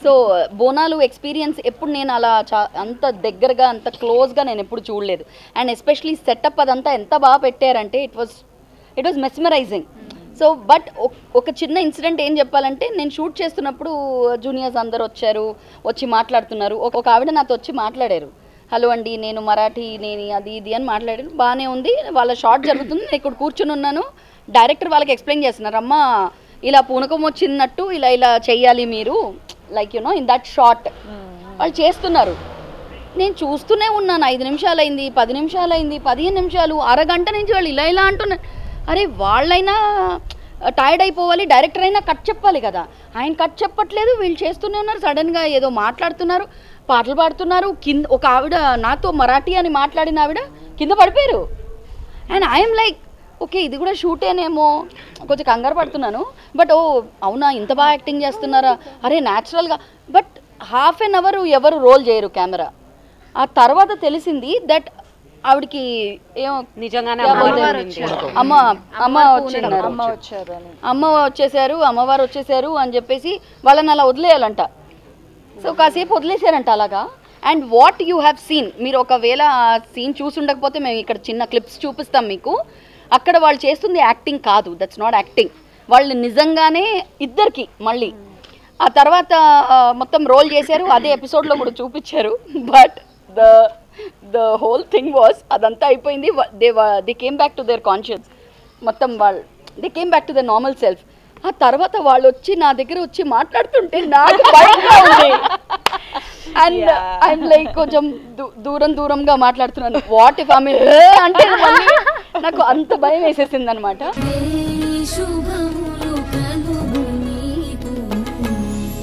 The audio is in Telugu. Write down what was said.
సో బోనాలు ఎక్స్పీరియన్స్ ఎప్పుడు నేను అలా అంత దగ్గరగా అంత క్లోజ్గా నేను ఎప్పుడు చూడలేదు. అండ్ ఎస్పెషలీ సెటప్ అదంతా ఎంత బాగా పెట్టారంటే it was mesmerising. So but ఒక చిన్న ఇన్సిడెంట్ ఏం చెప్పాలంటే, నేను షూట్ చేస్తున్నప్పుడు జూనియర్స్ అందరు వచ్చి మాట్లాడుతున్నారు. ఒక ఆవిడ నాతో వచ్చి మాట్లాడారు, హలో అండి నేను మరాఠీ నేను అది ఇది అని మాట్లాడారు. బాగానే ఉంది, వాళ్ళ షార్ట్ జరుగుతుంది, నేను ఇక్కడ కూర్చుని ఉన్నాను. డైరెక్టర్ వాళ్ళకి ఎక్స్ప్లెయిన్ చేస్తున్నారు, అమ్మ ఇలా పూనకం వచ్చినట్టు ఇలా చెయ్యాలి మీరు, like you know in that short. వాళ్ళు చేస్తున్నారు, నేను చూస్తూనే ఉన్నాను. 5 నిమిషాలు అయింది, 10 నిమిషాలు అయింది, 15 నిమిషాలు, అరగంట నుంచి వాళ్ళు ఇలా అంటున్నారు. అరే వాళ్ళైనా టైర్డ్ అయిపోవాలి, డైరెక్టర్ అయినా కట్ చెప్పాలి కదా, ఆయన కట్ చెప్పట్లేదు, వీళ్ళు చేస్తూనే ఉన్నారు. సడన్గా ఏదో మాట్లాడుతున్నారు, పాటలు పాడుతున్నారు. కింద ఒక ఆవిడ నాతో మరాఠీ అని మాట్లాడిన ఆవిడ కింద పడిపోయారు. అండ్ ఐఎమ్ లైక్ ఓకే ఇది కూడా షూటేనేమో, కొంచెం కంగారు పడుతున్నాను. బట్ అవునా ఇంత బాగా యాక్టింగ్ చేస్తున్నారా, అరే న్యాచురల్గా. బట్ హాఫ్ అన్ అవర్ ఎవరు రోల్ చేయరు కెమెరా. ఆ తర్వాత తెలిసింది దట్ ఆవిడకి ఏమో నిజంగానే అమ్మవారు వచ్చేసారు అని చెప్పేసి వాళ్ళని అలా వదిలేయాలంట. సో కాసేపు వదిలేసారంట అలాగా. And what you have seen, మీరు ఒకవేళ ఆ సీన్ చూసి ఉండకపోతే మేము ఇక్కడ చిన్న క్లిప్స్ చూపిస్తాం మీకు. అక్కడ వాళ్ళు చేస్తుంది యాక్టింగ్ కాదు, దట్స్ నాట్ యాక్టింగ్. వాళ్ళు నిజంగానే ఇద్దరికి మళ్ళీ ఆ తర్వాత మొత్తం రోల్ చేశారు, అదే ఎపిసోడ్లో కూడా చూపించారు. But the whole thing was అదంతా అయిపోయింది, they came back to their conscience, మొత్తం they came back to their normal self. ఆ తర్వాత వాళ్ళు వచ్చి నా దగ్గర వచ్చి మాట్లాడుతుంటే నాకు భయంగా ఉంది. అండ్ ఐఎమ్ లైక్ కొంచెం దూరంగా మాట్లాడుతున్నాను. వాట్ ఇఫ్ ఆమె అంటే నాకు అంత భయం వేసేసింది అనమాట.